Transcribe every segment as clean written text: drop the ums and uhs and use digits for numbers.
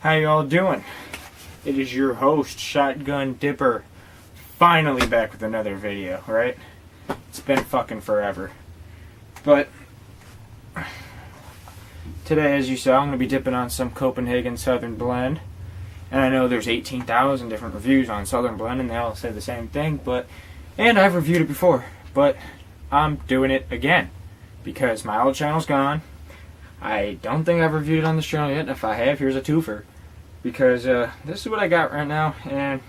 How y'all doing? It is your host, ShotGunDipper, finally back with another video, right? It's been fucking forever. But today, as you saw, I'm going to be dipping on some Copenhagen Southern Blend. And I know there's 18,000 different reviews on Southern Blend, and they all say the same thing, and I've reviewed it before, but I'm doing it again, because my old channel's gone. I don't think I've reviewed it on this channel yet, and if I have, here's a twofer. Because this is what I got right now, and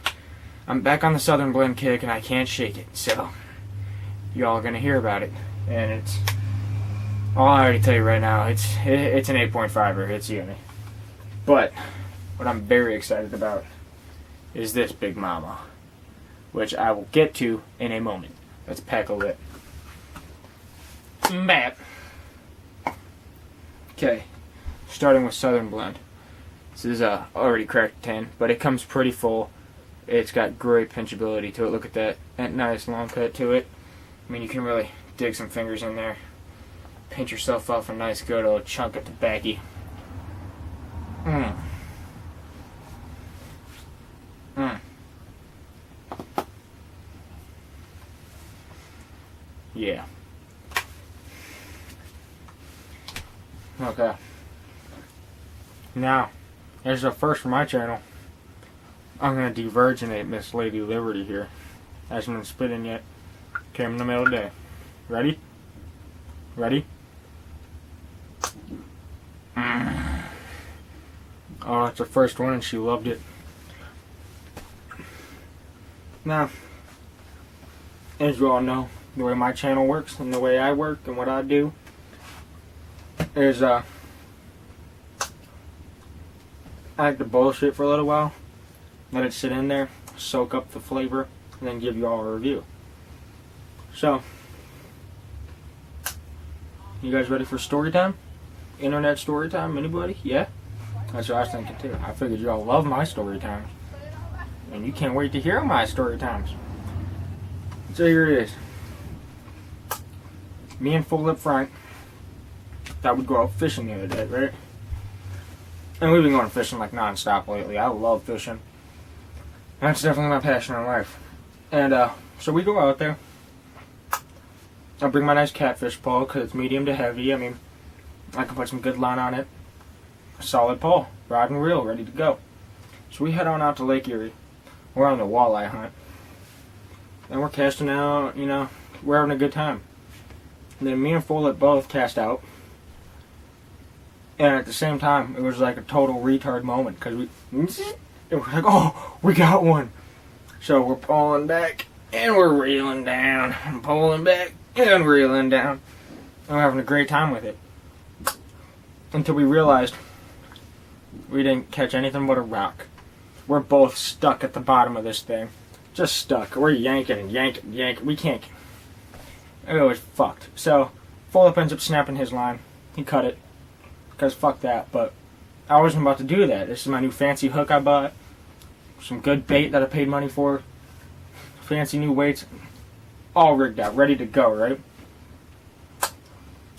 I'm back on the Southern Blend kick, and I can't shake it. So, y'all are going to hear about it. And it's, I'll already tell you right now, it's an 8.5er, it's yummy. But, what I'm very excited about is this big mama, which I will get to in a moment. Let's pack a lip. Bap. Okay, starting with Southern Blend. This is already cracked 10, but it comes pretty full. It's got great pinchability to it. Look at that nice long cut to it. I mean, you can really dig some fingers in there. Pinch yourself off a nice good old chunk of tobacco. Yeah. Okay. Now, as a first for my channel, I'm going to de-virginate Miss Lady Liberty here. Hasn't been spitting yet. Came in the middle of the day. Ready? Ready? Oh, that's the first one and she loved it. Now, as you all know, the way my channel works and the way I work and what I do is I like to bullshit for a little while, let it sit in there, soak up the flavor, and then give you all a review. So, you guys ready for story time? Internet story time, anybody? Yeah? That's what I was thinking too. I figured y'all love my story times. And you can't wait to hear my story times. So here it is. Me and Full Lip Frank thought we'd go out fishing the other day, right? And we've been going fishing like non-stop lately. I love fishing. That's definitely my passion in life. And so we go out there. I bring my nice catfish pole because it's medium to heavy. I mean, I can put some good line on it. A solid pole, rod and reel, ready to go. So we head on out to Lake Erie. We're on the walleye hunt. And we're casting out, you know, we're having a good time. And then me and Full Lip both cast out. And at the same time, it was like a total retard moment because it was like, oh, we got one. So we're pulling back and we're reeling down. I'm pulling back and reeling down. And we're having a great time with it. Until we realized we didn't catch anything but a rock. We're both stuck at the bottom of this thing. Just stuck. We're yanking and yanking and yanking. We can't. It was fucked. So, Full Up ends up snapping his line. He cut it. Because fuck that. But I wasn't about to do that. This is my new fancy hook I bought. Some good bait that I paid money for. Fancy new weights. All rigged out. Ready to go, right?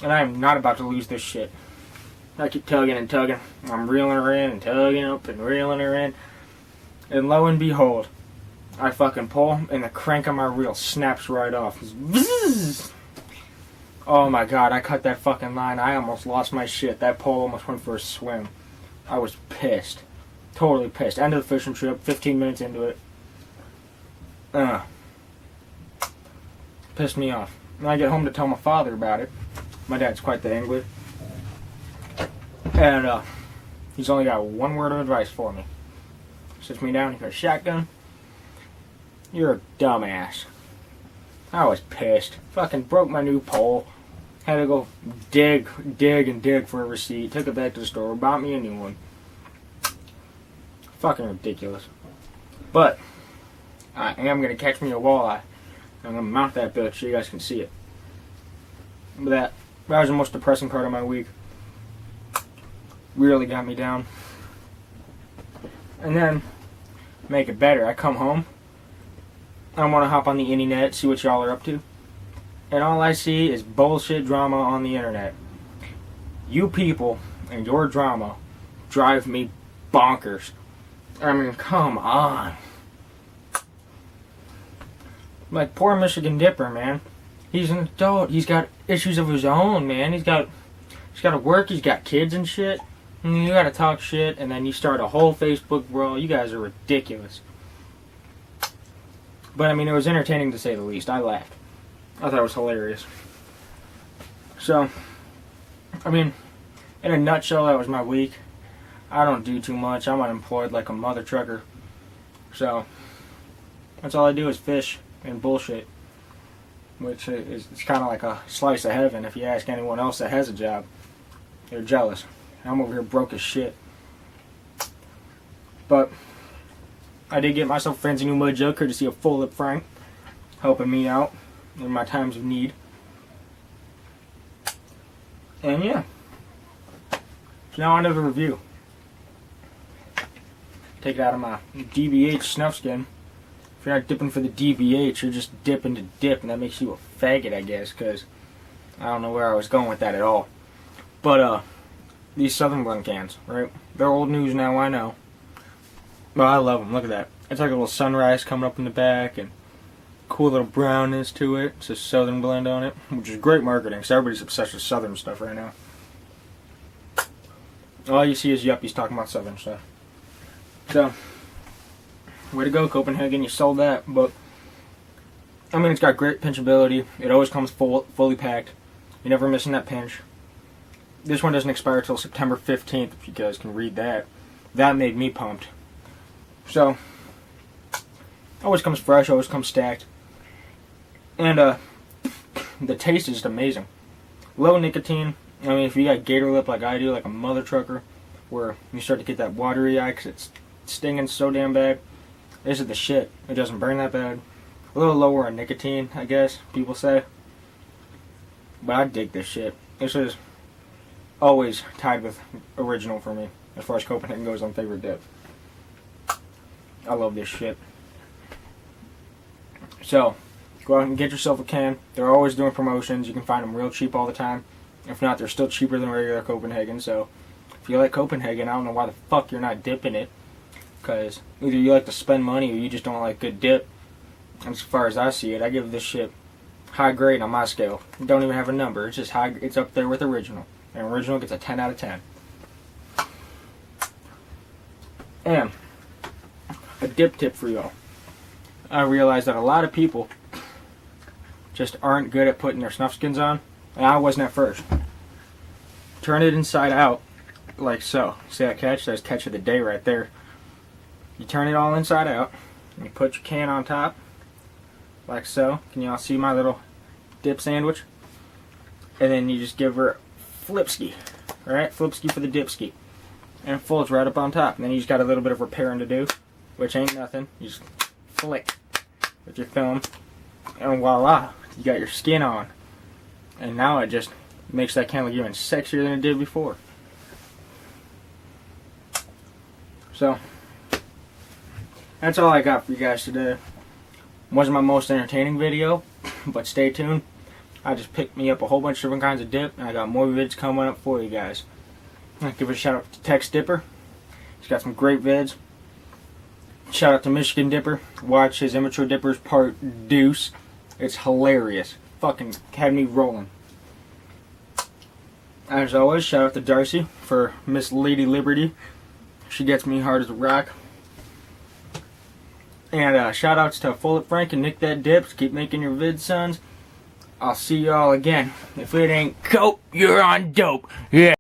And I am not about to lose this shit. I keep tugging and tugging. I'm reeling her in and tugging up and reeling her in. And lo and behold, I fucking pull and the crank on my reel snaps right off. Oh my god, I cut that fucking line. I almost lost my shit. That pole almost went for a swim. I was pissed. Totally pissed. End of the fishing trip, 15 minutes into it. Pissed me off. And I get home to tell my father about it. My dad's quite the angler. And he's only got one word of advice for me. Sits me down, he goes, "Shotgun, you're a dumbass." I was pissed. Fucking broke my new pole. Had to go dig for a receipt. Took it back to the store, bought me a new one. Fucking ridiculous. But I am going to catch me a walleye. I'm going to mount that bitch so you guys can see it. But that was the most depressing part of my week. Really got me down. And then, make it better, I come home. I want to hop on the internet, see what y'all are up to. And all I see is bullshit drama on the internet. You people and your drama drive me bonkers. I mean, come on. Like, poor Michigan Dipper, man. He's an adult. He's got issues of his own, man. He's got to work. He's got kids and shit. And you got to talk shit, and then you start a whole Facebook brawl. You guys are ridiculous. But, I mean, it was entertaining to say the least. I laughed. I thought it was hilarious. So, I mean, in a nutshell, that was my week. I don't do too much. I'm unemployed like a mother trucker. So, that's all I do is fish and bullshit. Which is kind of like a slice of heaven if you ask anyone else that has a job. They're jealous. I'm over here broke as shit. But I did get myself a fancy new mud jug courtesy of Full Lip Frank, helping me out in my times of need. And yeah. So now on to the review. Take it out of my DBH snuff skin. If you're not dipping for the DBH, you're just dipping to dip, and that makes you a faggot, I guess, because I don't know where I was going with that at all. But, these Southern Blend cans, right? They're old news now, I know. But I love them. Look at that. It's like a little sunrise coming up in the back, and cool little brownness to it. It says Southern Blend on it, which is great marketing, because everybody's obsessed with Southern stuff right now. All you see is yuppies talking about Southern stuff. So, way to go, Copenhagen. You sold that. But, I mean, it's got great pinchability. It always comes fully packed. You're never missing that pinch. This one doesn't expire until September 15th, if you guys can read that. That made me pumped. So, always comes fresh, always comes stacked. And, the taste is just amazing. Low nicotine. I mean, if you got gator lip like I do, like a mother trucker, where you start to get that watery eye because it's stinging so damn bad, this is the shit. It doesn't burn that bad. A little lower on nicotine, I guess, people say. But I dig this shit. This is always tied with original for me, as far as Copenhagen goes on favorite dip. I love this shit. So, go out and get yourself a can. They're always doing promotions. You can find them real cheap all the time. If not, they're still cheaper than regular Copenhagen. So, if you like Copenhagen, I don't know why the fuck you're not dipping it. Because either you like to spend money or you just don't like good dip. As far as I see it, I give this shit high grade on my scale. It don't even have a number. It's just high. It's up there with original. And original gets a 10 out of 10. And a dip tip for y'all. I realize that a lot of people just aren't good at putting their snuff skins on. And I wasn't at first. Turn it inside out, like so. See that catch? That's catch of the day right there. You turn it all inside out, and you put your can on top, like so. Can y'all see my little dip sandwich? And then you just give her a flipski, alright? Flipski for the dipski. And it folds right up on top. And then you just got a little bit of repairing to do, which ain't nothing. You just flick with your thumb, and voila, you got your skin on. And now it just makes that can look even sexier than it did before. So, that's all I got for you guys today. Wasn't my most entertaining video, but stay tuned. I just picked me up a whole bunch of different kinds of dip, and I got more vids coming up for you guys. I'll give a shout out to Tex Dipper. He's got some great vids. Shout out to Michigan Dipper. Watch his Immature Dippers Part Deuce. It's hilarious. Fucking had me rolling. As always, shout out to Darcy for Miss Lady Liberty. She gets me hard as a rock. And shout outs to Full Lip Frank and Nick That Dips. Keep making your vids, sons. I'll see y'all again. If it ain't cope, you're on dope. Yeah.